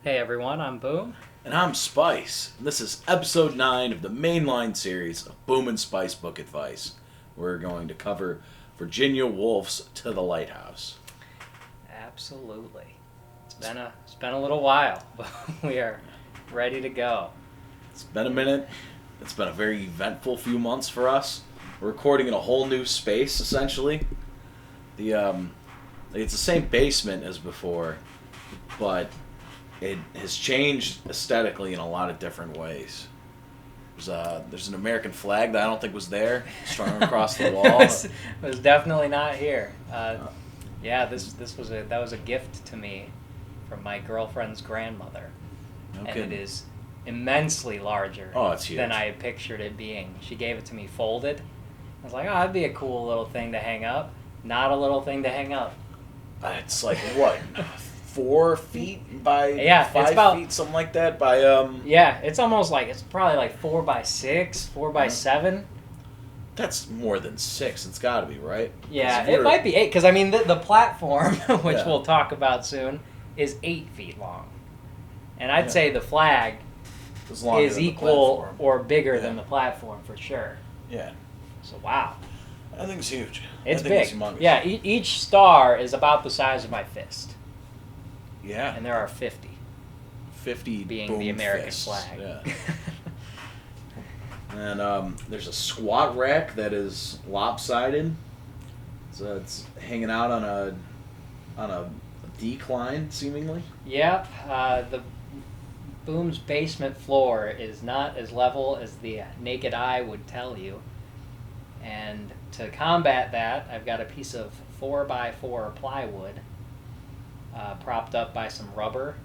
Hey everyone, I'm Boom. And I'm Spice. And this is episode 9 of the mainline series of Boom and Spice Book Advice. We're going to cover Virginia Woolf's To the Lighthouse. Absolutely. It's been a little while, but we are ready to go. It's been a minute. It's been a very eventful few months for us. We're recording in a whole new space, essentially. It's the same basement as before, but it has changed aesthetically in a lot of different ways. There's an American flag that I don't think was there, strung across the wall. It was definitely not here. That was a gift to me from my girlfriend's grandmother, and it is immensely larger it's huge. than I had pictured it being. She gave it to me folded. I was like, oh, that'd be a cool little thing to hang up. Not a little thing to hang up. It's like what? 4 feet by 5 feet, something like that. It's almost like it's probably like 4 by 6, 4 by 7. That's more than 6. It's got to be, right? Yeah, it might be 8 because I mean the platform, which we'll talk about soon, is 8 feet long, and I'd say the flag is equal or bigger than the platform for sure. Yeah. So wow. I think it's huge. It's big. It's humongous. Yeah, each star is about the size of my fist. Yeah. And there are 50. 50 being boom the American fists. flag. Yeah. And there's a squat rack that is lopsided. So it's hanging out on a decline, seemingly. Yep. The Boom's basement floor is not as level as the naked eye would tell you. And to combat that, I've got a piece of 4x4 plywood propped up by some rubber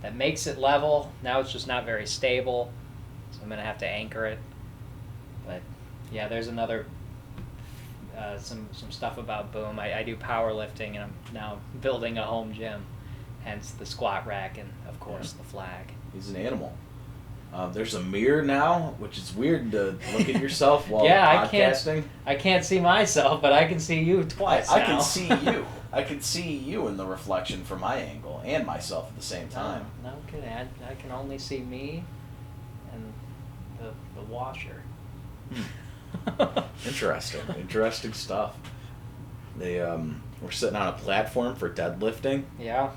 that makes it level. Now it's just not very stable, so I'm going to have to anchor it. But yeah, there's another some stuff about Boom. I do powerlifting, and I'm now building a home gym, hence the squat rack and, of course, the flag. He's an animal. There's a mirror now, which is weird to look at yourself while podcasting. I can't see myself, but I can see you twice I can see you. I can see you in the reflection from my angle and myself at the same time. No kidding. I can only see me and the washer. Interesting stuff. We're sitting on a platform for deadlifting. Yeah.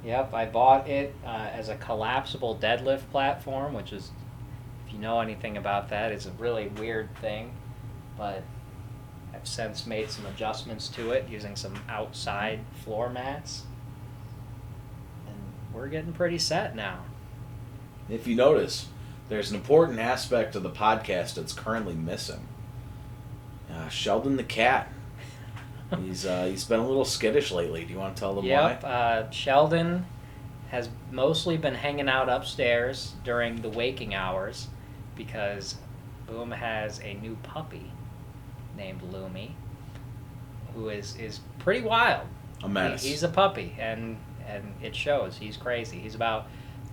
Yep, I bought it as a collapsible deadlift platform, which is, if you know anything about that, it's a really weird thing. But I've since made some adjustments to it using some outside floor mats. And we're getting pretty set now. If you notice, there's an important aspect of the podcast that's currently missing. Sheldon the cat. He's been a little skittish lately. Do you want to tell them why? Yep. Sheldon has mostly been hanging out upstairs during the waking hours because Boom has a new puppy named Lumi, who is pretty wild. A menace. He's a puppy, and it shows. He's crazy. He's about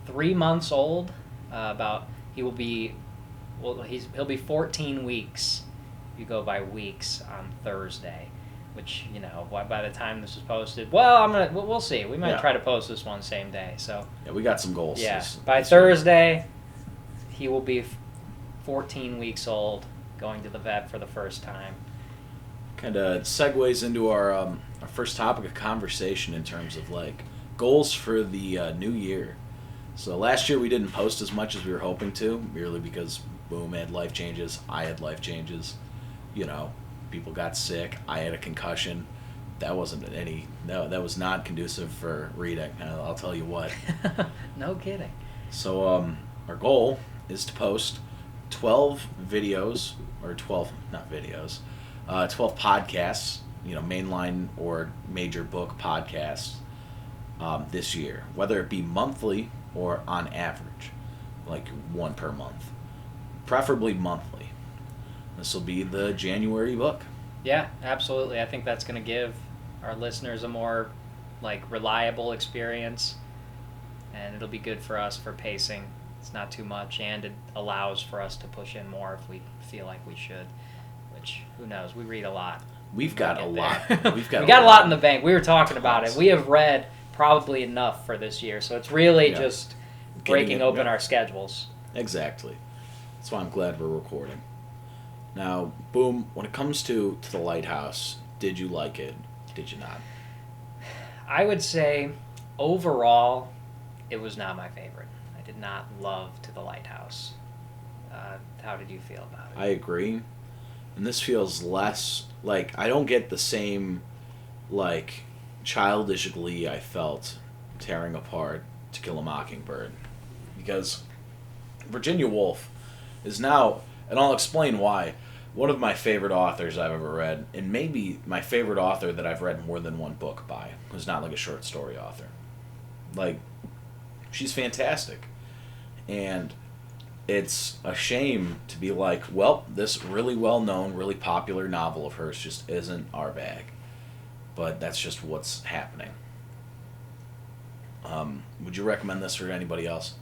3 months old. He'll be 14 weeks. You go by weeks on Thursday. Which, by the time this is posted, we'll see. We might try to post this one same day. So yeah, we got some goals. Yeah, by Thursday, he will be 14 weeks old, going to the vet for the first time. Kind of segues into our first topic of conversation in terms of goals for the new year. So last year we didn't post as much as we were hoping to, merely because Boom had life changes, I had life changes, people got sick. I had a concussion. That was not conducive for reading. I'll tell you what. No kidding. So our goal is to post 12 videos, or 12 podcasts, mainline or major book podcasts this year, whether it be monthly or on average, like one per month, preferably monthly. This will be the January book. Yeah, absolutely. I think that's going to give our listeners a more reliable experience, and it'll be good for us for pacing. It's not too much, and it allows for us to push in more if we feel like we should, which, who knows, we read a lot. We've got a lot. We got a lot in the bank. We were talking about it. We have read probably enough for this year. So it's really Yeah. just Getting breaking it- open yeah. our schedules. Exactly. That's why I'm glad we're recording. Now, Boom, when it comes to the Lighthouse, did you like it? Did you not? I would say overall, it was not my favorite. I did not love To the Lighthouse. How did you feel about it? I agree. And this feels less like I don't get the same like childish glee I felt tearing apart To Kill a Mockingbird, because Virginia Woolf is now, and I'll explain why, one of my favorite authors I've ever read, and maybe my favorite author that I've read more than one book by, who's not like a short story author. Like, she's fantastic. And it's a shame to be like, well, this really well known, really popular novel of hers just isn't our bag. But that's just what's happening. Would you recommend this for anybody else?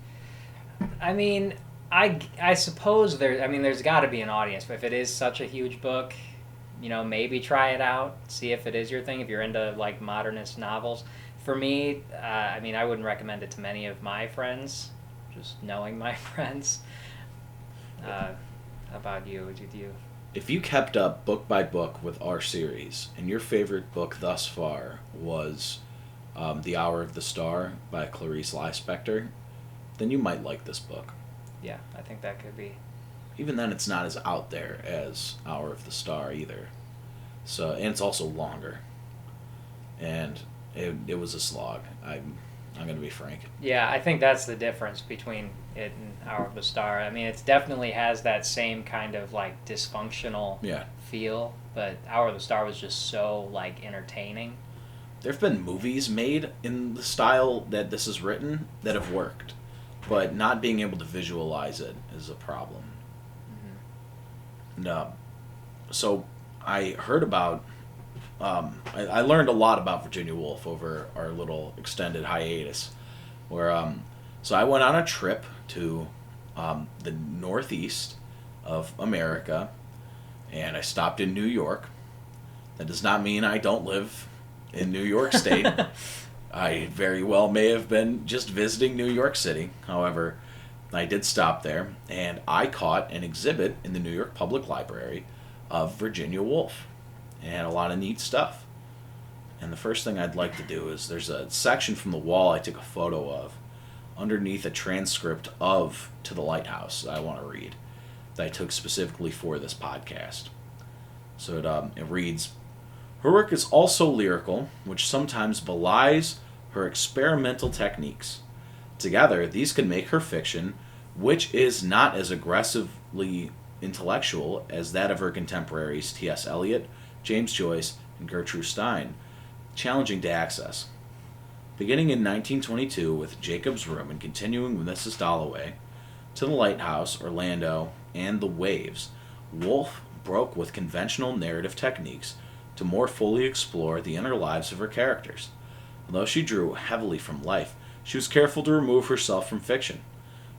I mean, I suppose there's got to be an audience, but if it is such a huge book, maybe try it out, see if it is your thing, if you're into like modernist novels. For me, I wouldn't recommend it to many of my friends, just knowing my friends. How about you? Did you? If you kept up book by book with our series, and your favorite book thus far was The Hour of the Star by Clarice Lispector, then you might like this book. Yeah, I think that could be. Even then, it's not as out there as Hour of the Star either. So, and it's also longer. And it was a slog. I'm going to be frank. Yeah, I think that's the difference between it and Hour of the Star. I mean, it definitely has that same kind of like dysfunctional Yeah. feel, but Hour of the Star was just so like entertaining. There have been movies made in the style that this is written that have worked, but not being able to visualize it is a problem. No. So I heard about, I learned a lot about Virginia Woolf over our little extended hiatus, where, so I went on a trip to the Northeast of America, and I stopped in New York. That does not mean I don't live in New York State. I very well may have been just visiting New York City. However, I did stop there, and I caught an exhibit in the New York Public Library of Virginia Woolf, and a lot of neat stuff. And the first thing I'd like to do is there's a section from the wall I took a photo of underneath a transcript of To the Lighthouse that I want to read, that I took specifically for this podcast. So it reads, "Her work is also lyrical, which sometimes belies her experimental techniques. Together, these can make her fiction, which is not as aggressively intellectual as that of her contemporaries T.S. Eliot, James Joyce, and Gertrude Stein, challenging to access. Beginning in 1922 with Jacob's Room and continuing with Mrs. Dalloway, To the Lighthouse, Orlando, and The Waves, Woolf broke with conventional narrative techniques to more fully explore the inner lives of her characters. Although she drew heavily from life, she was careful to remove herself from fiction.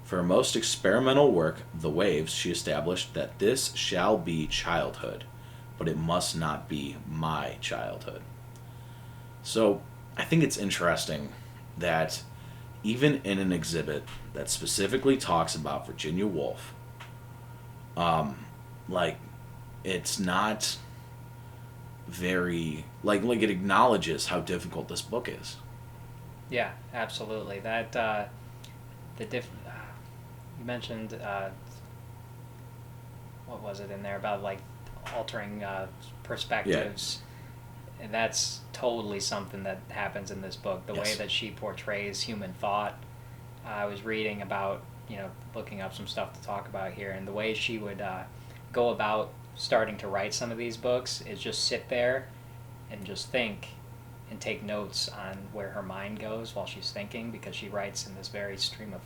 For her most experimental work, The Waves, she established that this shall be childhood, but it must not be my childhood." So, I think it's interesting that even in an exhibit that specifically talks about Virginia Woolf, it's not very, it acknowledges how difficult this book is. Yeah, absolutely. That you mentioned what was it in there about like altering perspectives, and that's totally something that happens in this book. The Yes. way that she portrays human thought. I was reading about, looking up some stuff to talk about here, and the way she would go about starting to write some of these books is just sit there and just think and take notes on where her mind goes while she's thinking, because she writes in this very stream of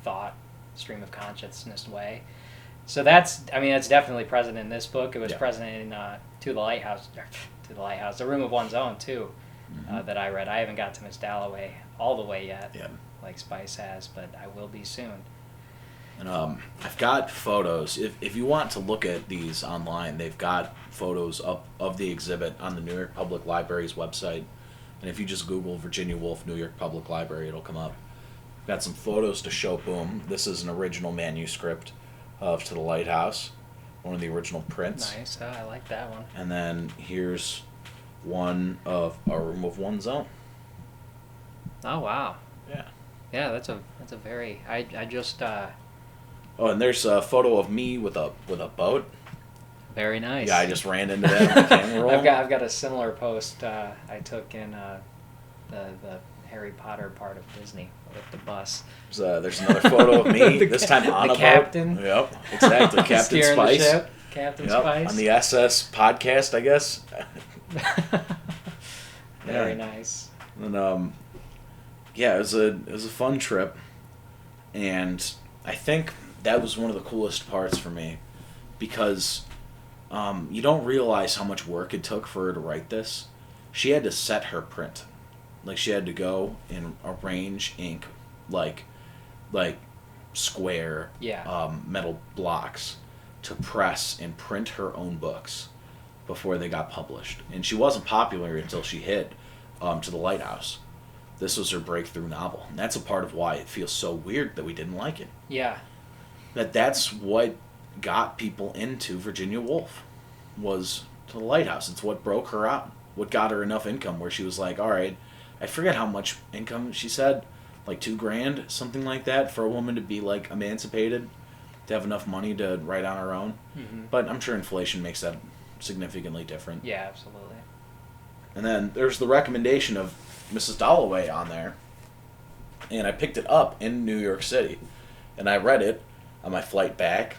thought, stream of consciousness way. So that's definitely present in this book. It was present in To the Lighthouse, The Room of One's Own too, that I read. I haven't got to Miss Dalloway all the way yet, like Spice has, but I will be soon. And I've got photos. If you want to look at these online, they've got photos up of the exhibit on the New York Public Library's website. And if you just Google Virginia Woolf, New York Public Library, it'll come up. Got some photos to show. Boom. This is an original manuscript of To the Lighthouse, one of the original prints. Nice. Oh, I like that one. And then here's one of A Room of One's Own. Oh, wow. Yeah. Yeah, that's a very... I just... Oh, and there's a photo of me with a boat. Very nice. Yeah, I just ran into that on the camera roll. I've got a similar post I took in the Harry Potter part of Disney with the bus. There's another photo of me, this time on a boat. The captain. Yep, exactly. Captain Steering Spice. the ship. Captain Spice. On the SS podcast, I guess. Very nice. And yeah, it was a fun trip, and I think that was one of the coolest parts for me, because you don't realize how much work it took for her to write this. She had to set her print. Like, she had to go and arrange ink like square metal blocks to press and print her own books before they got published. And she wasn't popular until she hit To the Lighthouse. This was her breakthrough novel. And that's a part of why it feels so weird that we didn't like it. Yeah. That's what got people into Virginia Woolf, was To the Lighthouse. It's what broke her out. What got her enough income where she was like, all right, I forget how much income she said, like $2,000, something like that, for a woman to be like emancipated, to have enough money to write on her own. Mm-hmm. But I'm sure inflation makes that significantly different. Yeah, absolutely. And then there's the recommendation of Mrs. Dalloway on there, and I picked it up in New York City, and I read it on my flight back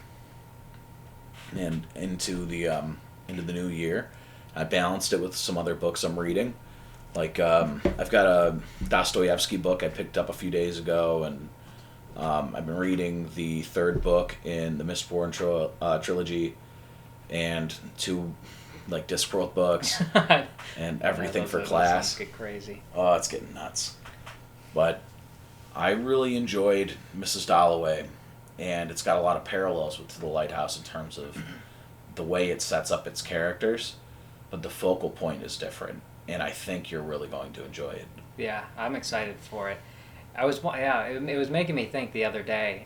and into the new year. I balanced it with some other books I'm reading. Like, I've got a Dostoevsky book I picked up a few days ago, and I've been reading the third book in the Mistborn trilogy, and two, like, Discworld books, and everything for class. Get crazy. Oh, it's getting nuts. But I really enjoyed Mrs. Dalloway, and it's got a lot of parallels with To the Lighthouse in terms of the way it sets up its characters, but the focal point is different. And I think you're really going to enjoy it. Yeah, I'm excited for it. It was making me think the other day,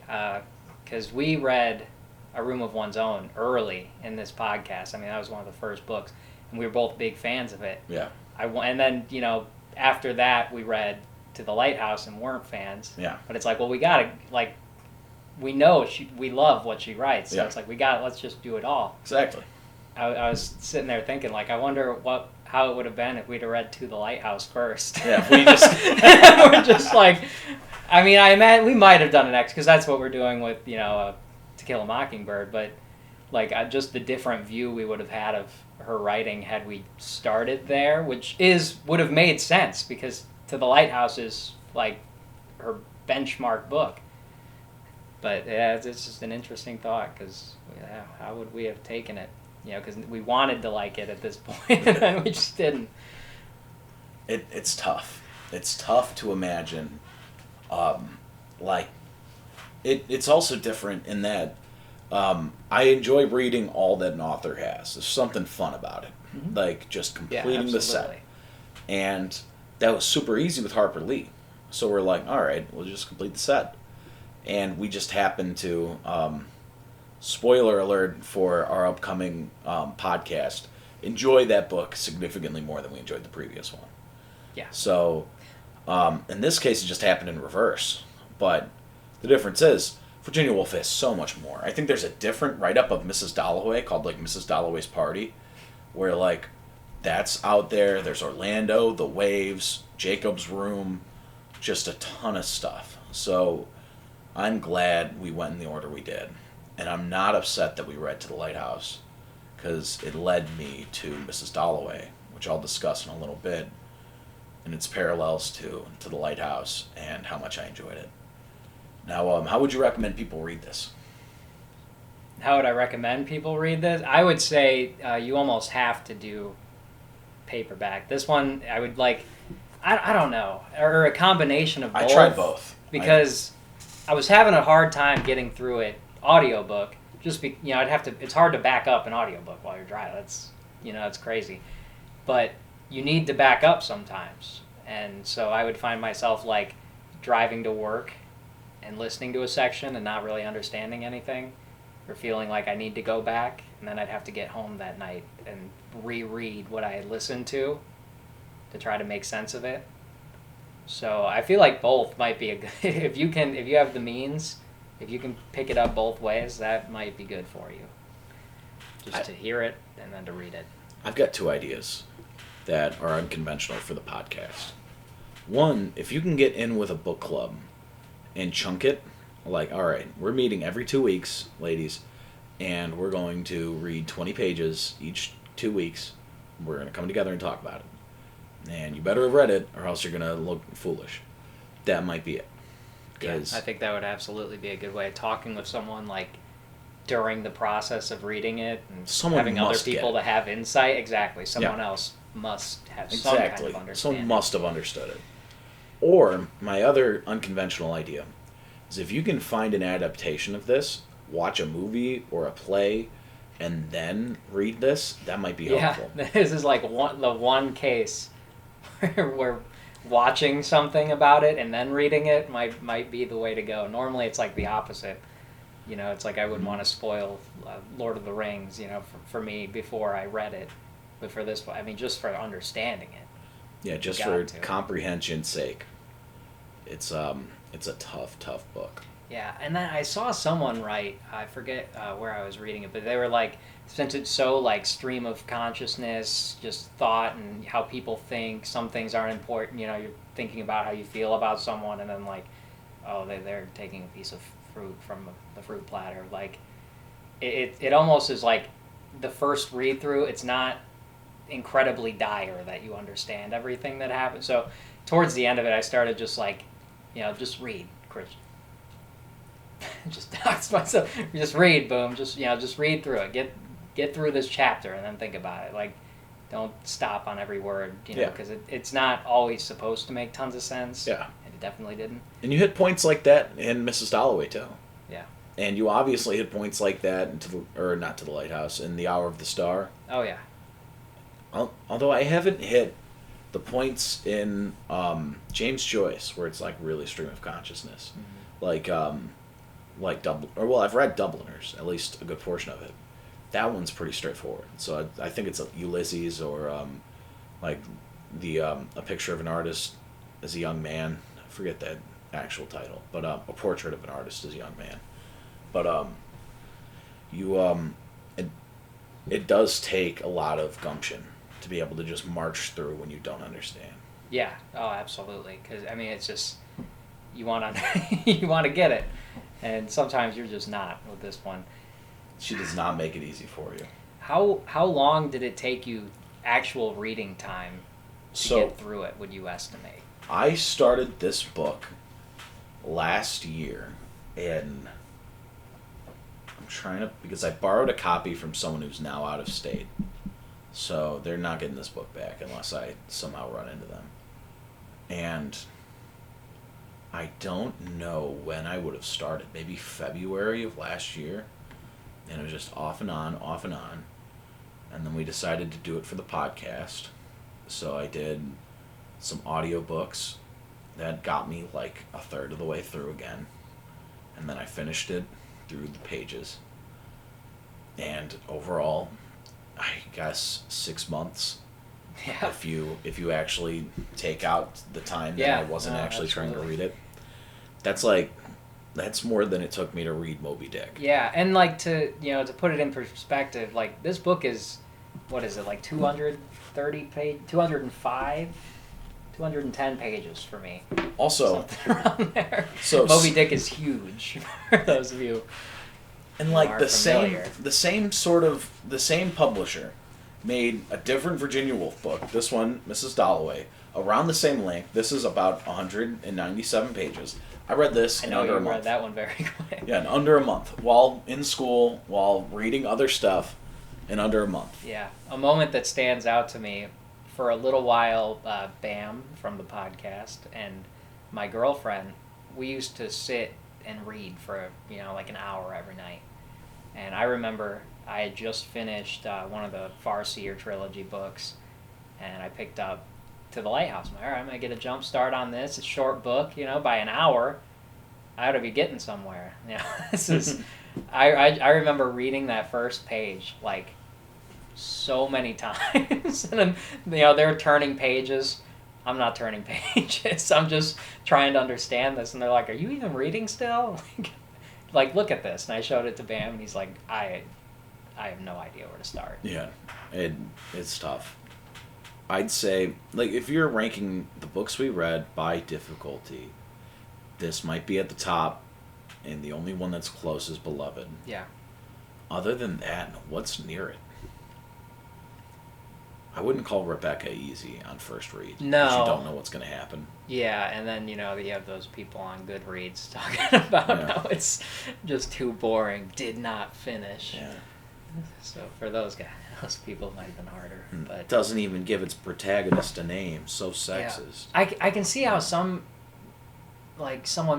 because we read A Room of One's Own early in this podcast. I mean, that was one of the first books, and we were both big fans of it. Yeah. And then, after that, we read To the Lighthouse and weren't fans. Yeah. But it's like, well, we gotta, like, we know we love what she writes, so yeah. It's like, let's just do it all. Exactly. I was sitting there thinking, like, I wonder how it would have been if we'd have read To the Lighthouse first. Yeah, if we just... We're just like... I mean, I imagine we might have done an X, because that's what we're doing with, To Kill a Mockingbird, but, like, just the different view we would have had of her writing had we started there, which would have made sense, because To the Lighthouse is, like, her benchmark book. But, yeah, it's just an interesting thought, because how would we have taken it? Because we wanted to like it at this point, and we just didn't. It's tough. It's tough to imagine. It's also different in that I enjoy reading all that an author has. There's something fun about it. Mm-hmm. Like, just completing the set. And that was super easy with Harper Lee. So we're like, all right, we'll just complete the set. And we just happened to... spoiler alert for our upcoming podcast, enjoy that book significantly more than we enjoyed the previous one. Yeah. So, in this case, it just happened in reverse. But the difference is, Virginia Woolf has so much more. I think there's a different write-up of Mrs. Dalloway called, like, Mrs. Dalloway's Party, where, like, that's out there. There's Orlando, The Waves, Jacob's Room, just a ton of stuff. So, I'm glad we went in the order we did. And I'm not upset that we read To the Lighthouse, because it led me to Mrs. Dalloway, which I'll discuss in a little bit, and its parallels to the Lighthouse and how much I enjoyed it. Now, how would you recommend people read this? How would I recommend people read this? I would say you almost have to do paperback. This one, I would like, I don't know, or a combination of both. I tried both. Because I was having a hard time getting through it audiobook. I'd have to, it's hard to back up an audiobook while you're driving. That's, it's crazy. But you need to back up sometimes. And so I would find myself like driving to work and listening to a section and not really understanding anything, or feeling like I need to go back, and then I'd have to get home that night and reread what I had listened to try to make sense of it. So I feel like both might be a good, if you have the means, if you can pick it up both ways, that might be good for you. Just to hear it and then to read it. I've got two ideas that are unconventional for the podcast. One, if you can get in with a book club and chunk it, like, all right, we're meeting every 2 weeks, ladies, and we're going to read 20 pages each 2 weeks. We're going to come together and talk about it. And you better have read it, or else you're going to look foolish. That might be it. Yeah, I think that would absolutely be a good way of talking with someone, like, during the process of reading it, and having other people to have insight. Exactly. Someone else must have some kind of understanding. Someone must have understood it. Or, my other unconventional idea is if you can find an adaptation of this, watch a movie or a play, and then read this, that might be helpful. Yeah, this is like the one case where watching something about it and then reading it might be the way to go. Normally it's like the opposite. You know, it's like I wouldn't want to spoil Lord of the Rings, you know, for me before I read it. But for this, I mean, just for understanding it. Yeah, just for comprehension's sake. It's a tough book. Yeah, and then I saw someone write, I forget where I was reading it, but they were like, since it's so like stream of consciousness, just thought and how people think, some things aren't important, you know, you're thinking about how you feel about someone, and then like, oh, they're taking a piece of fruit from the fruit platter. Like, it almost is like the first read through, it's not incredibly dire that you understand everything that happens. So towards the end of it, I started just like, you know, just read, Christian. Just ask myself, just read, boom, just read through it. Get through this chapter and then think about it. Like, don't stop on every word, you know, because it's not always supposed to make tons of sense. Yeah. And it definitely didn't. And you hit points like that in Mrs. Dalloway, too. Yeah. And you obviously hit points like that not To the Lighthouse, in The Hour of the Star. Oh, yeah. Although I haven't hit the points in James Joyce where it's like really stream of consciousness. Mm-hmm. I've read Dubliners, at least a good portion of it. That one's pretty straightforward. So I think it's Ulysses, or like A Picture of an Artist as a Young Man. I forget that actual title, but A Portrait of an Artist as a Young Man. But it does take a lot of gumption to be able to just march through when you don't understand. Yeah. Oh, absolutely. Because I mean, it's just you want to get it, and sometimes you're just not with this one. She does not make it easy for you. How long did it take you actual reading time to get through it, would you estimate? I started this book last year, and because I borrowed a copy from someone who's now out of state. So they're not getting this book back unless I somehow run into them. And I don't know when I would have started. Maybe February of last year. And it was just off and on, off and on. And then we decided to do it for the podcast. So I did some audiobooks that got me like a third of the way through again. And then I finished it through the pages. And overall, I guess 6 months. Yeah. If you actually take out the time that I wasn't actually trying to read it. That's more than it took me to read Moby Dick. Yeah, and like to put it in perspective, like this book is, what is it, like 210 pages for me. Also, something around there. So Moby Dick is huge for those of you. And like the same publisher made a different Virginia Woolf book. This one, Mrs. Dalloway, around the same length. This is about 197 pages. I read this in under a month. I read that one very quick. Yeah, in under a month. While in school, while reading other stuff, in under a month. Yeah. A moment that stands out to me, for a little while, Bam from the podcast and my girlfriend, we used to sit and read for, like an hour every night. And I remember I had just finished one of the Farseer trilogy books, and I picked up To the Lighthouse. I'm like, all right, I'm going to get a jump start on this. It's a short book, by an hour. I ought to be getting somewhere. This is... I remember reading that first page, like, so many times. And then, they're turning pages. I'm not turning pages. I'm just trying to understand this. And they're like, are you even reading still? Like, look at this. And I showed it to Bam, and he's like, I have no idea where to start. Yeah, it's tough. I'd say, like, if you're ranking the books we read by difficulty, this might be at the top, and the only one that's close is Beloved. Yeah. Other than that, what's near it? I wouldn't call Rebecca easy on first read. No. Because you don't know what's going to happen. Yeah, and then, you have those people on Goodreads talking about how it's just too boring, did not finish. Yeah. So for those guys, those people might have been harder. But it doesn't even give its protagonist a name. So sexist. Yeah. I can see how someone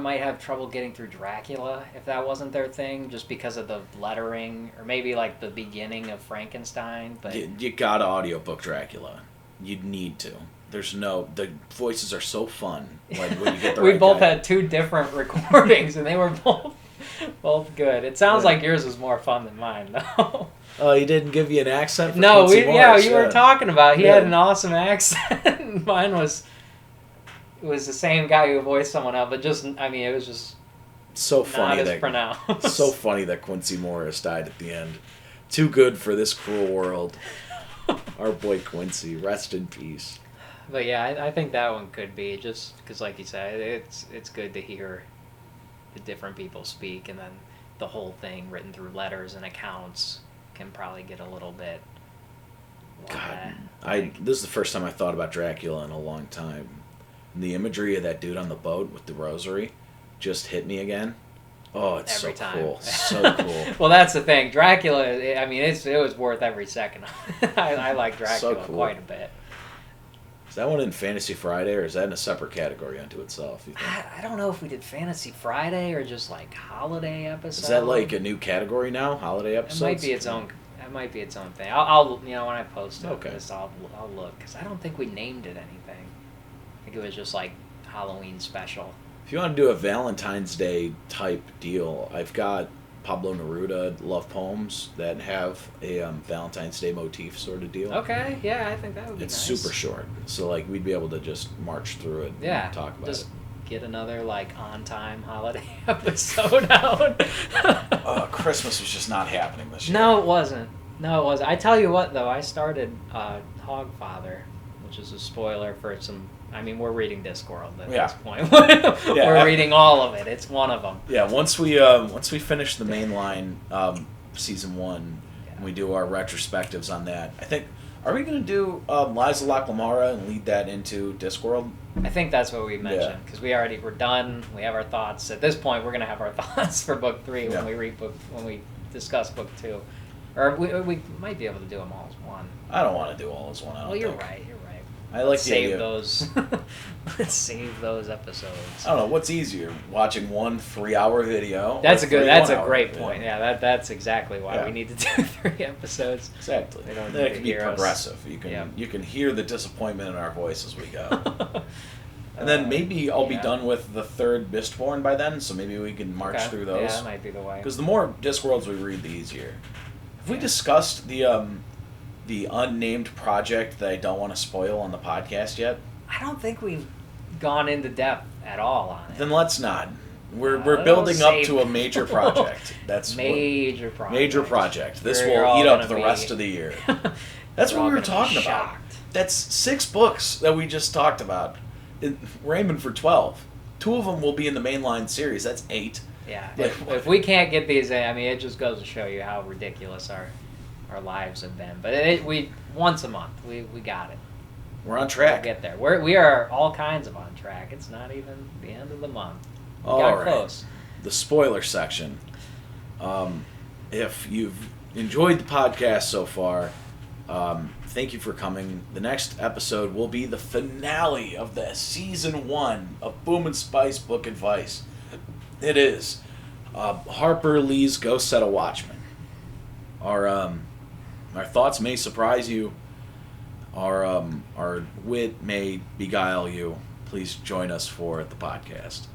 might have trouble getting through Dracula if that wasn't their thing, just because of the lettering, or maybe like the beginning of Frankenstein. But you gotta audiobook Dracula. You need to. The voices are so fun. Like when you get the we right both guy. had 2 different recordings, and they were both good. It sounds like yours was more fun than mine, though. Oh, he didn't give you an accent? No, Quincy Morris, you were talking about. He Yeah. had an awesome accent. Mine was. It was the same guy who voiced someone else, but it was just so funny not as pronounced. So funny that Quincy Morris died at the end. Too good for this cruel world. Our boy Quincy, rest in peace. But yeah, I think that one could be, just because, like you said, it's good to hear the different people speak, and then the whole thing written through letters and accounts can probably get a little bit. God, this is the first time I thought about Dracula in a long time. The imagery of that dude on the boat with the rosary just hit me again. Oh, it's every so time. cool. So cool. Well, that's the thing. Dracula, it was worth every second. I like Dracula So cool. quite a bit. Is that one in Fantasy Friday, or is that in a separate category unto itself, you think? I don't know if we did Fantasy Friday or just like holiday episode. Is that like a new category now? Holiday episodes? It might be its own. It might be its own thing. I'll when I post Okay. this, I'll look, because I don't think we named it anything. I think it was just like Halloween special. If you want to do a Valentine's Day type deal, I've got Pablo Neruda love poems that have a Valentine's Day motif sort of deal. Okay, yeah, I think that would be It's nice. super short, so like we'd be able to just march through it and talk about just it. get another like on time holiday episode out. Christmas was just not happening this year. No, it wasn't. I tell you what, though, I started Hogfather, which is a spoiler for some. We're reading Discworld at this point. We're reading all of it. It's one of them. Yeah, once we finish the mainline season 1, and we do our retrospectives on that, I think. Are we going to do Liza Laclamara and lead that into Discworld? I think that's what we mentioned, because we're done. We have our thoughts. At this point, we're going to have our thoughts for book 3 when we discuss book 2, or we might be able to do them all as one. I don't want to do all as one. Well, you're right. I like save those. Let's save those episodes. I don't know what's easier, watching one 3-hour video. That's a great video. point. Yeah, that's exactly why we need to do 3 episodes. Exactly. They don't That need can to be hear us. progressive. You can hear the disappointment in our voice as we go. And then maybe I'll be done with the 3rd Mistborn by then, so maybe we can march through those. Yeah, that might be the way. Because the more Discworlds we read, the easier. Have we discussed the unnamed project that I don't want to spoil on the podcast yet? I don't think we've gone into depth at all on it. Then let's not. We're building up to a major project. That's major project. Major project. This You're will all eat up gonna the be- rest of the year. That's You're what all we were gonna be talking about. shocked. That's 6 books that we just talked about. We're aiming for 12. 2 of them will be in the mainline series. That's 8. Yeah. Like, If we can't get these in, it just goes to show you how ridiculous our lives have been. But we once a month, we got it. We're on track. We'll get there. We are all kinds of on track. It's not even the end of the month. We All got right. close. The spoiler section. If you've enjoyed the podcast so far, thank you for coming. The next episode will be the finale of the season 1 of Boom and Spice Book Advice. It is Harper Lee's Go Set a Watchman. Our thoughts may surprise you. our wit may beguile you, please join us for the podcast.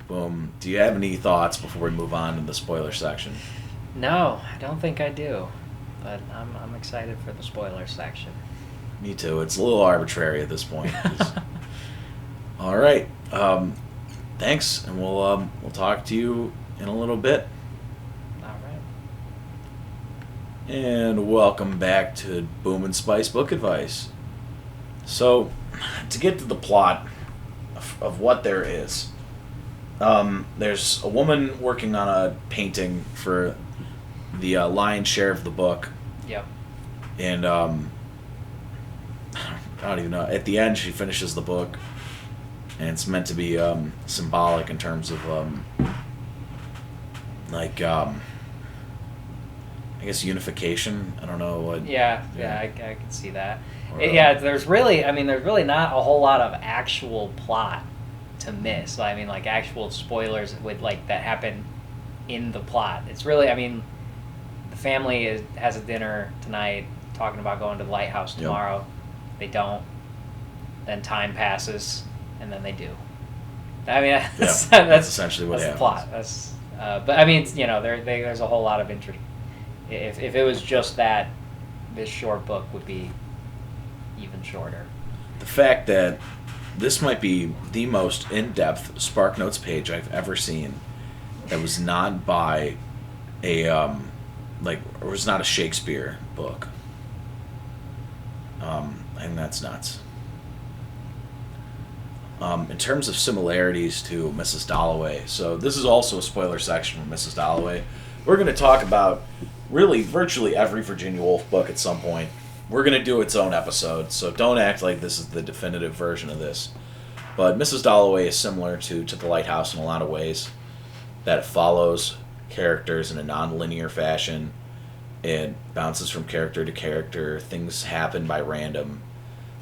Boom. Do you have any thoughts before we move on to the spoiler section? No, I don't think I do. But I'm excited for the spoiler section. Me too. It's a little arbitrary at this point. All right. Thanks, and we'll talk to you in a little bit. All right. And welcome back to Boom and Spice Book Advice. So, to get to the plot of what there is, there's a woman working on a painting for the lion's share of the book. Yep. And I don't even know. At the end, she finishes the book, and it's meant to be symbolic in terms of I guess unification. I don't know what. Yeah, I can see that. Or, there's really not a whole lot of actual plot to miss. I mean, like actual spoilers with like that happen in the plot. It's really, I mean, the family has a dinner tonight, talking about going to the lighthouse tomorrow. Yep. They don't. Then time passes, and then they do. I mean, that's essentially what happens. The plot. That's, but I mean, there's a whole lot of interest. If it was just that, this short book would be even shorter. The fact that this might be the most in-depth SparkNotes page I've ever seen that was not by or was not a Shakespeare book. And that's nuts. In terms of similarities to Mrs. Dalloway, so this is also a spoiler section from Mrs. Dalloway. We're going to talk about really virtually every Virginia Woolf book at some point. We're going to do its own episode, so don't act like this is the definitive version of this. But Mrs. Dalloway is similar to the Lighthouse in a lot of ways, that it follows characters in a non-linear fashion. It bounces from character to character. Things happen by random.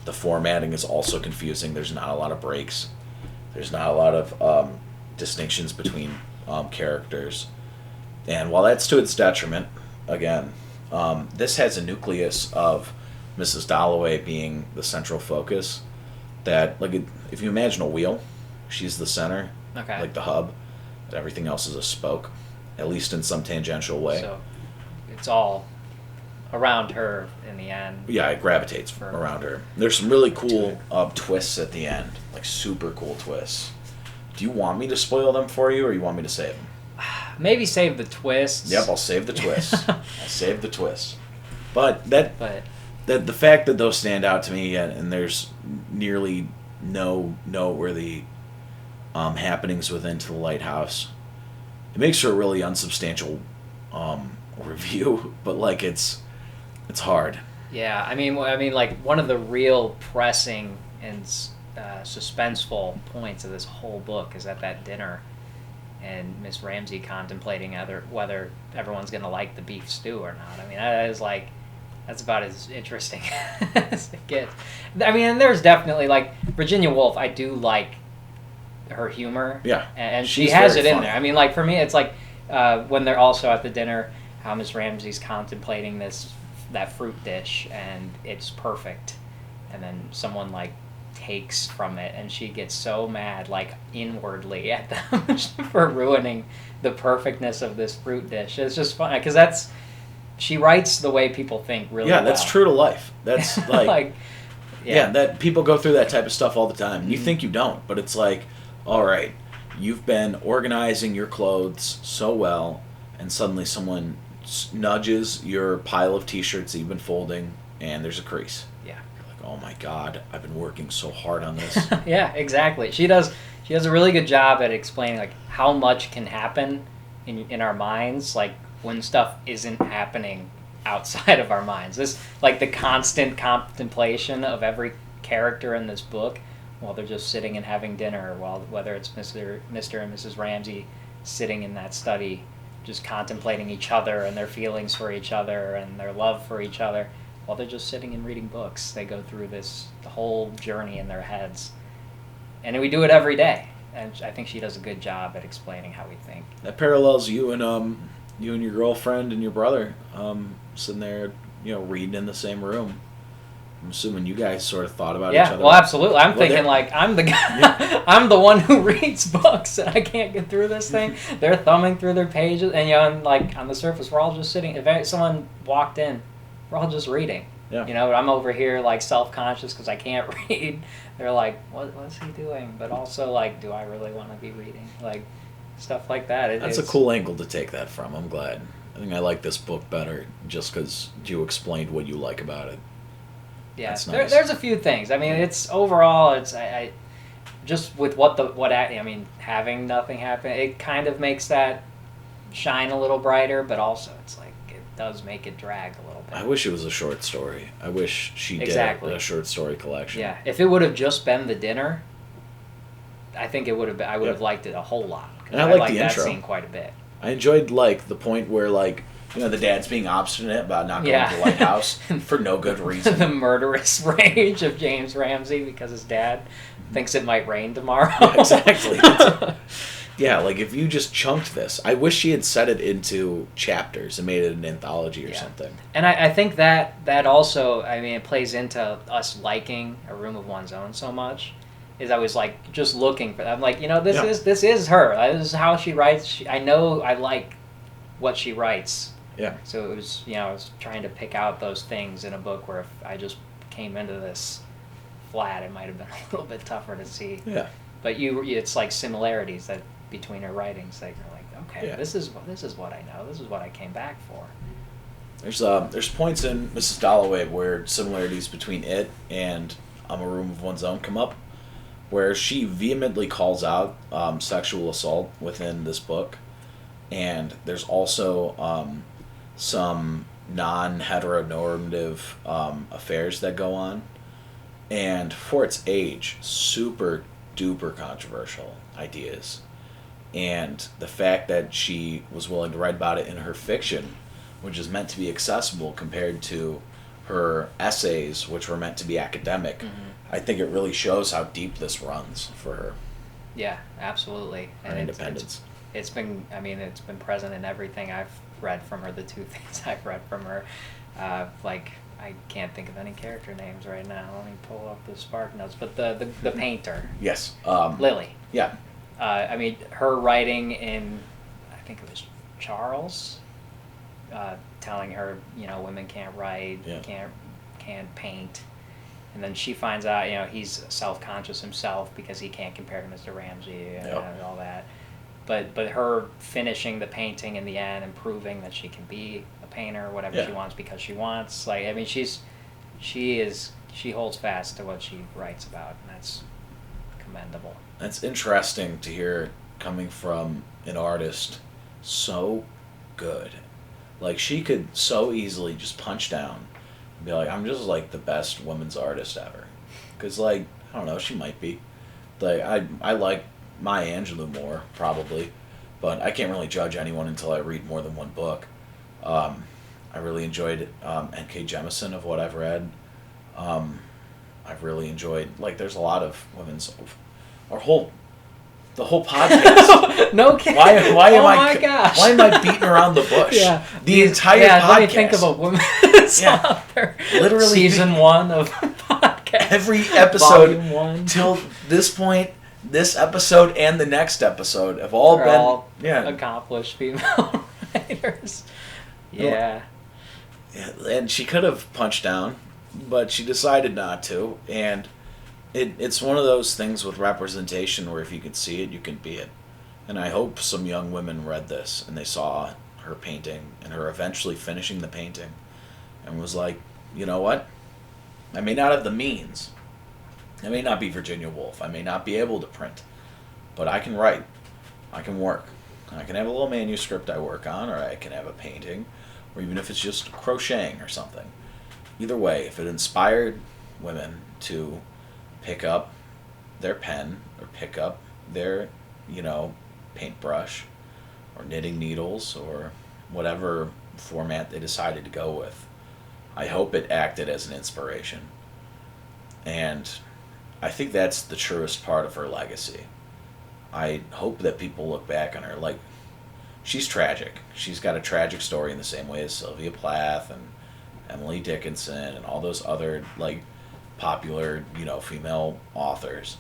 The formatting is also confusing. There's not a lot of breaks. There's not a lot of distinctions between characters. And while that's to its detriment, again, this has a nucleus of Mrs. Dalloway being the central focus. That, like, if you imagine a wheel, she's the center, okay, like the hub, and everything else is a spoke, at least in some tangential way. So it's all around her in the end. Yeah, it gravitates around her. There's some really cool twists at the end, like super cool twists. Do you want me to spoil them for you, or you want me to save them? Maybe save the twists. Yep, I'll save the twists. I'll save the twists. But the fact that those stand out to me, and there's nearly no noteworthy happenings within To the Lighthouse, it makes for a really unsubstantial review. But like it's hard. Yeah, I mean, like one of the real pressing and suspenseful points of this whole book is at that dinner, and Miss Ramsay contemplating whether everyone's going to like the beef stew or not. I mean, that's about as interesting as it gets. I mean, and there's definitely, like, Virginia Woolf, I do like her humor. Yeah. And she has it in there. I mean, like, for me, it's like when they're also at the dinner, how Miss Ramsay's contemplating that fruit dish, and it's perfect. And then someone, like, takes from it, and she gets so mad, like, inwardly at them for ruining the perfectness of this fruit dish. It's just fun, because she writes the way people think really well. Yeah, that's true to life. That's like, yeah, that people go through that type of stuff all the time. Mm-hmm. You think you don't, but it's like, all right, you've been organizing your clothes so well, and suddenly someone nudges your pile of t-shirts that you've been folding, and there's a crease. Yeah. You're like, oh my God, I've been working so hard on this. Yeah, exactly. She does a really good job at explaining, like, how much can happen in our minds, like, when stuff isn't happening outside of our minds. This, like, the constant contemplation of every character in this book while they're just sitting and having dinner, whether it's Mr. and Mrs. Ramsay sitting in that study just contemplating each other and their feelings for each other and their love for each other while they're just sitting and reading books. They go through the whole journey in their heads. And we do it every day. And I think she does a good job at explaining how we think. That parallels you and your girlfriend and your brother sitting there, reading in the same room. I'm assuming you guys sort of thought about each Yeah, other. well, absolutely. I'm Well, thinking they're- like I'm the guy, Yeah. I'm the one who reads books, and I can't get through this thing. They're thumbing through their pages, and and like on the surface, we're all just sitting. If someone walked in, we're all just reading. Yeah. But I'm over here like self-conscious because I can't read. They're like, what's he doing? But also like, do I really want to be reading? Like stuff like that. That's a cool angle to take that from. I'm glad. I think I like this book better just because you explained what you like about it. Yeah, That's nice. there's a few things. I mean, it's overall, I just with having nothing happen, it kind of makes that shine a little brighter, but also it's like it does make it drag a little bit. I wish it was a short story. I wish she did Exactly. a short story collection. Yeah, if it would have just been the dinner, I think it would have. I would have liked it a whole lot. 'Cause And I liked liked the that intro. scene quite a bit. I enjoyed the point where the dad's being obstinate about not going Yeah. to the lighthouse for no good reason. The murderous rage of James Ramsey because his dad thinks it might rain tomorrow. Yeah, exactly. Yeah, if you just chunked this, I wish she had set it into chapters and made it an anthology or something. And I think that also, it plays into us liking A Room of One's Own so much. Is I was just looking for that. I'm like, this is her. This is how she writes. I know I like what she writes. Yeah. So it was, I was trying to pick out those things in a book where if I just came into this flat, it might have been a little bit tougher to see. Yeah. But it's like similarities that between her writings that you're like, okay, Yeah. this is what I know. This is what I came back for. There's points in Mrs. Dalloway where similarities between it and A Room of One's Own come up, where she vehemently calls out sexual assault within this book, and there's also some non-heteronormative affairs that go on, and for its age, super duper controversial ideas. And the fact that she was willing to write about it in her fiction, which is meant to be accessible compared to her essays, which were meant to be academic, I think it really shows how deep this runs for her. Yeah, absolutely. Her And independence. it's been present in everything I've read from her. The two things I've read from her, I can't think of any character names right now. Let me pull up the Spark Notes. But the painter, Yes. Lily. Yeah. Her writing in, I think it was Charles, telling her, women can't write, can't paint. And then she finds out, he's self-conscious himself because he can't compare to Mr. Ramsey and all that. But her finishing the painting in the end and proving that she can be a painter, whatever she wants because she wants. She holds fast to what she writes about, and that's commendable. That's interesting to hear coming from an artist so good. She could so easily just punch down and be like, I'm just the best women's artist ever. Because I don't know, she might be. I like Maya Angelou more, probably, but I can't really judge anyone until I read more than one book. I really enjoyed N.K. Jemisin of what I've read. I've really enjoyed, there's a lot of women's... The whole podcast. No kidding. Why am my gosh. Why am I beating around the bush? Yeah. The entire podcast. Let me think of a woman's author. Literally Season 1 of podcast. Every episode Volume 1. till this point, this episode and the next episode have all been accomplished female writers. Yeah. And she could have punched down, but she decided not to, and it's one of those things with representation where if you can see it, you can be it. And I hope some young women read this and they saw her painting and her eventually finishing the painting and was like, you know what? I may not have the means. I may not be Virginia Woolf. I may not be able to print. But I can write. I can work. I can have a little manuscript I work on, or I can have a painting, or even if it's just crocheting or something. Either way, if it inspired women to pick up their pen or pick up their, paintbrush or knitting needles or whatever format they decided to go with, I hope it acted as an inspiration. And I think that's the truest part of her legacy. I hope that people look back on her she's tragic. She's got a tragic story in the same way as Sylvia Plath Emily Dickinson, and all those other like popular, female authors.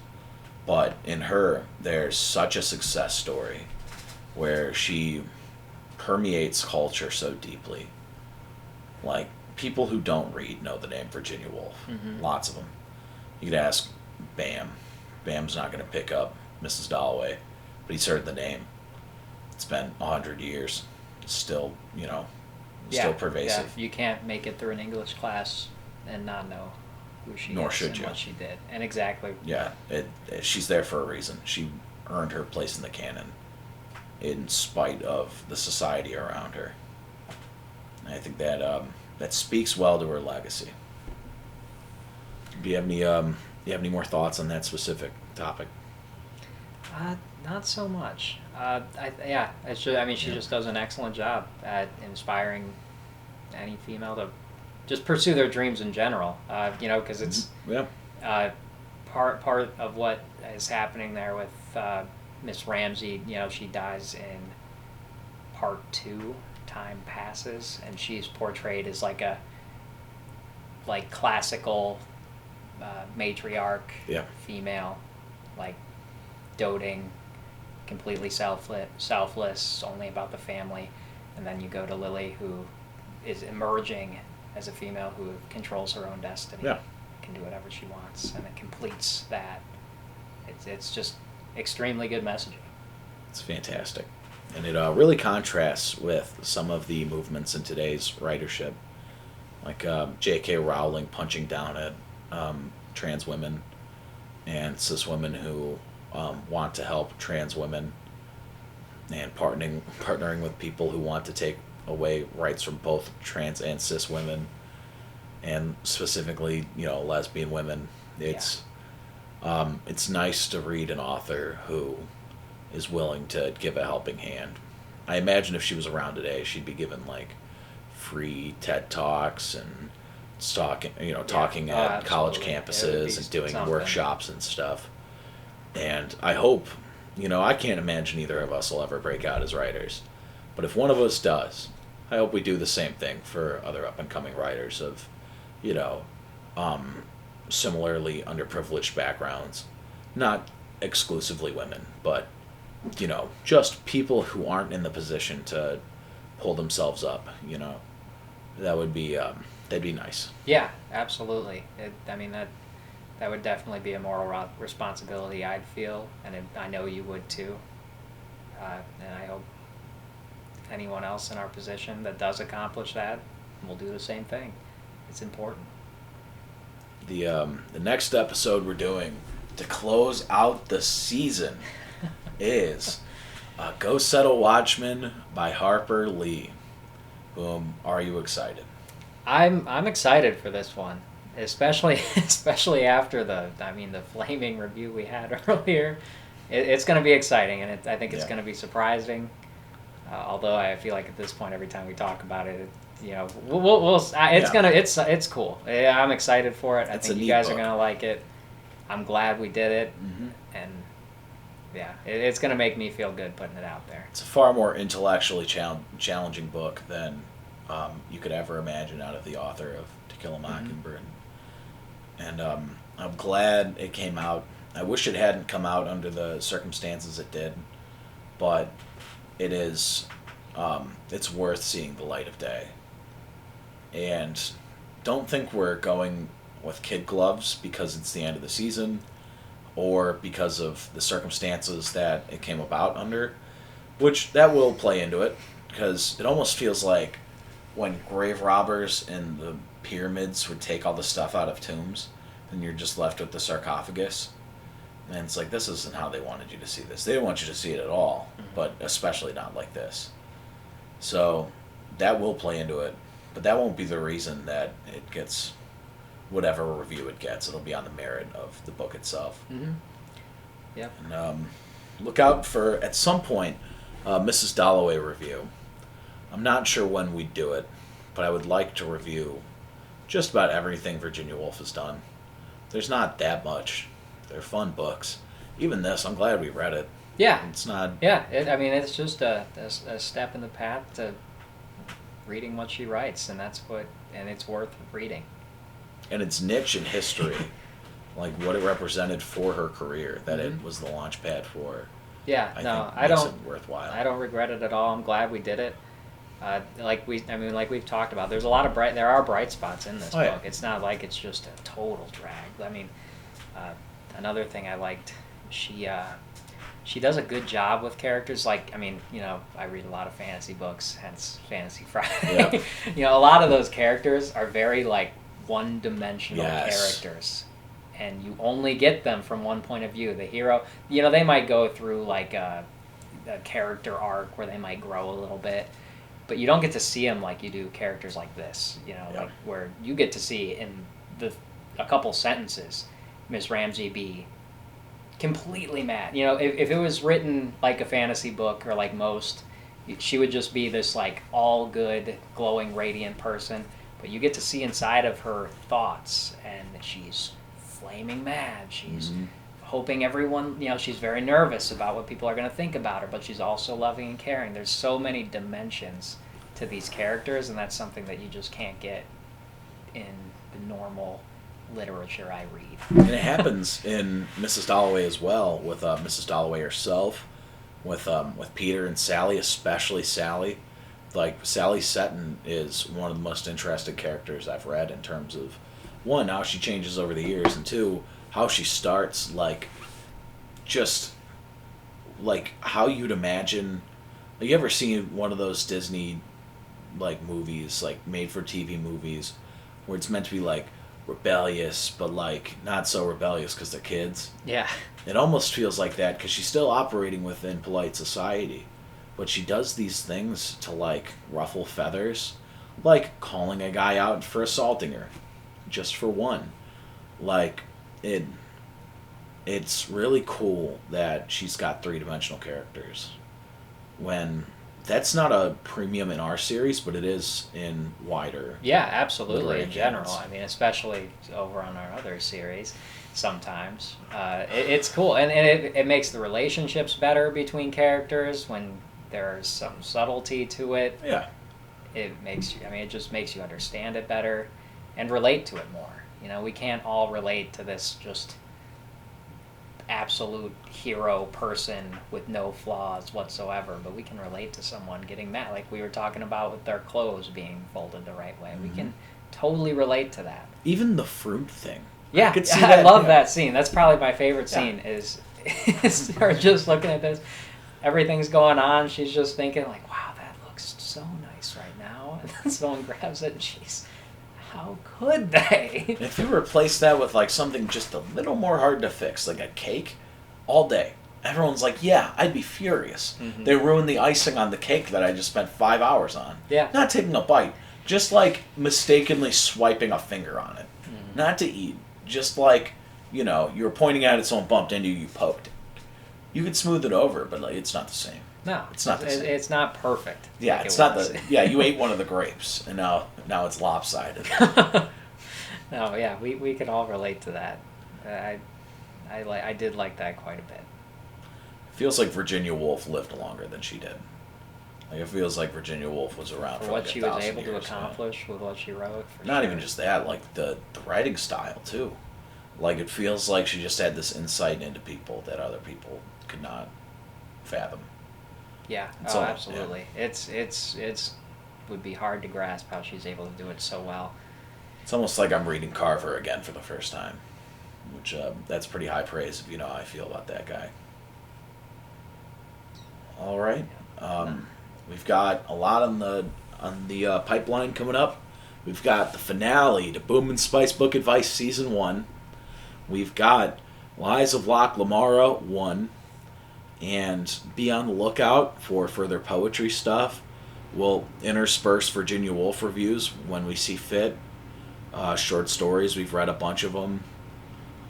But in her, there's such a success story where she permeates culture so deeply. Like, people who don't read know the name Virginia Woolf. Mm-hmm. Lots of them. You could ask Bam. Bam's not going to pick up Mrs. Dalloway, but he's heard the name. It's been 100 years. It's still, still pervasive. Yeah. You can't make it through an English class and not know who she Nor is should and you. what she did. And exactly. Yeah, she's there for a reason. She earned her place in the canon in spite of the society around her. And I think that speaks well to her legacy. Do you have any more thoughts on that specific topic? Not so much. She just does an excellent job at inspiring any female to just pursue their dreams in general. Because it's part of what is happening there with Miss Ramsey. She dies in part 2. Time passes, and she's portrayed as like a classical matriarch female, like doting, completely selfless, only about the family. And then you go to Lily, who is emerging as a female who controls her own destiny, can do whatever she wants, and it completes that. It's just extremely good messaging. It's fantastic. And it really contrasts with some of the movements in today's writership, like J.K. Rowling punching down at trans women and cis women who want to help trans women, and partnering with people who want to take away rights from both trans and cis women, and specifically, lesbian women. It's nice to read an author who is willing to give a helping hand. I imagine if she was around today, she'd be given like free TED Talks and talking at college campuses and doing workshops and stuff. And I hope, I can't imagine either of us will ever break out as writers, but if one of us does, I hope we do the same thing for other up and coming writers of, similarly underprivileged backgrounds, not exclusively women, but just people who aren't in the position to pull themselves up. That would be that'd be nice. Yeah, absolutely. That would definitely be a moral responsibility I'd feel, and I know you would too. And I hope anyone else in our position that does accomplish that will do the same thing. It's important. The next episode we're doing to close out the season is Go Set a Watchman by Harper Lee. Boom. Are you excited? I'm excited for this one, especially after the flaming review we had earlier. It's going to be exciting, and I think it's going to be surprising. Although I feel like at this point, every time we talk about it, it's cool. I'm excited for it. I think you guys are going to like it. I'm glad we did it, and it's going to make me feel good putting it out there. It's a far more intellectually challenging book than you could ever imagine out of the author of To Kill a Mockingbird. And I'm glad it came out. I wish it hadn't come out under the circumstances it did, but it is, it's worth seeing the light of day. And don't think we're going with kid gloves because it's the end of the season or because of the circumstances that it came about under, which that will play into it, because it almost feels like when grave robbers in the pyramids would take all the stuff out of tombs, and you're just left with the sarcophagus. And it's like, this isn't how they wanted you to see this. They didn't want you to see it at all, but especially not like this. So that will play into it, but that won't be the reason that it gets whatever review it gets. It'll be on the merit of the book itself. Yeah. And look out for, at some point, Mrs. Dalloway review. I'm not sure when we'd do it, but I would like to review just about everything Virginia Woolf has done. There's not that much. They're fun books. Even this, I'm glad we read it. Yeah. It's not... Yeah, it's just a step in the path to reading what she writes, and it's worth reading. And its niche in history, like what it represented for her career, that it was the launch pad for. Yeah, I no, think I makes don't. it worthwhile. I don't regret it at all. I'm glad we did it. Like we've talked about, there are bright spots in this Oh, yeah. book. It's not like it's just a total drag. I mean, another thing I liked, she does a good job with characters. Like, I mean, I read a lot of fantasy books, hence Fantasy Friday. Yep. A lot of those characters are very like one-dimensional Yes. characters, and you only get them from one point of view. The hero, they might go through like a character arc where they might grow a little bit, but you don't get to see them like you do characters like this. Like where you get to see in a couple sentences, Miss Ramsey be completely mad. If it was written like a fantasy book or like most, she would just be this like all good, glowing, radiant person. But you get to see inside of her thoughts, and she's flaming mad. She's hoping everyone, she's very nervous about what people are going to think about her, but she's also loving and caring. There's so many dimensions to these characters, and that's something that you just can't get in the normal literature I read. And it happens in Mrs. Dalloway as well, with Mrs. Dalloway herself, with Peter and Sally, especially Sally. Like, Sally Seton is one of the most interesting characters I've read in terms of, one, how she changes over the years, and two, how she starts, like, just, like, how you'd imagine... You ever seen one of those Disney, like, movies, like, made-for-TV movies, where it's meant to be, like, rebellious, but, like, not so rebellious because they're kids? Yeah. It almost feels like that, because she's still operating within polite society. But she does these things to, like, ruffle feathers. Like calling a guy out for assaulting her. Just for one. Like, it's really cool that she's got three-dimensional characters. When that's not a premium in our series, but it is in wider. Yeah, absolutely, in general. canons. I mean, especially over on our other series, sometimes. It's cool, and it makes the relationships better between characters when there's some subtlety to it. Yeah. It just makes you understand it better and relate to it more. We can't all relate to this just absolute hero person with no flaws whatsoever, but we can relate to someone getting mad, like we were talking about with their clothes being folded the right way. We can totally relate to that. Even the fruit thing. Yeah, I love that scene. That's probably my favorite scene, is her just looking at this. Everything's going on. She's just thinking, like, wow, that looks so nice right now. And then someone grabs it, and she's, how could they? If you replace that with, like, something just a little more hard to fix, like a cake, all day, everyone's like, yeah, I'd be furious. Mm-hmm. They ruined the icing on the cake that I just spent 5 hours on. Yeah. Not taking a bite. Just, like, mistakenly swiping a finger on it. Mm-hmm. Not to eat. Just like, you were pointing at it, someone bumped into you, you poked it. You could smooth it over, but, like, it's not the same. No, It's not the same. It's not perfect. Yeah, like it's it not was. you ate one of the grapes, and now it's lopsided. No, yeah, we can all relate to that. I did like that quite a bit. It feels like Virginia Woolf lived longer than she did. Like, it feels like Virginia Woolf was around for what like she 1,000 was able years, to accomplish with what she wrote. Not even just that, like the writing style too. Like, it feels like she just had this insight into people that other people could not fathom. Yeah, absolutely. Yeah. It's would be hard to grasp how she's able to do it so well. It's almost like I'm reading Carver again for the first time, which that's pretty high praise if you know how I feel about that guy. All right, we've got a lot on the pipeline coming up. We've got the finale to Boom and Spice Book Advice Season 1. We've got Lies of Locke Lamara 1. And be on the lookout for further poetry stuff. We'll intersperse Virginia Woolf reviews when we see fit. Short stories, we've read a bunch of them.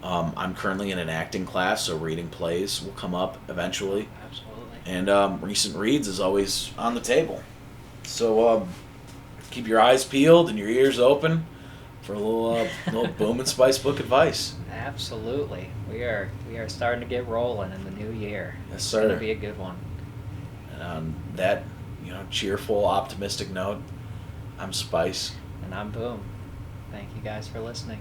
I'm currently in an acting class, so reading plays will come up eventually. Absolutely. And recent reads is always on the table. So keep your eyes peeled and your ears open for a little Boom and Spice book advice. Absolutely. We are starting to get rolling in the new year. Yes, It's sir. going to be a good one. And on that, cheerful, optimistic note, I'm Spice. And I'm Boom. Thank you guys for listening.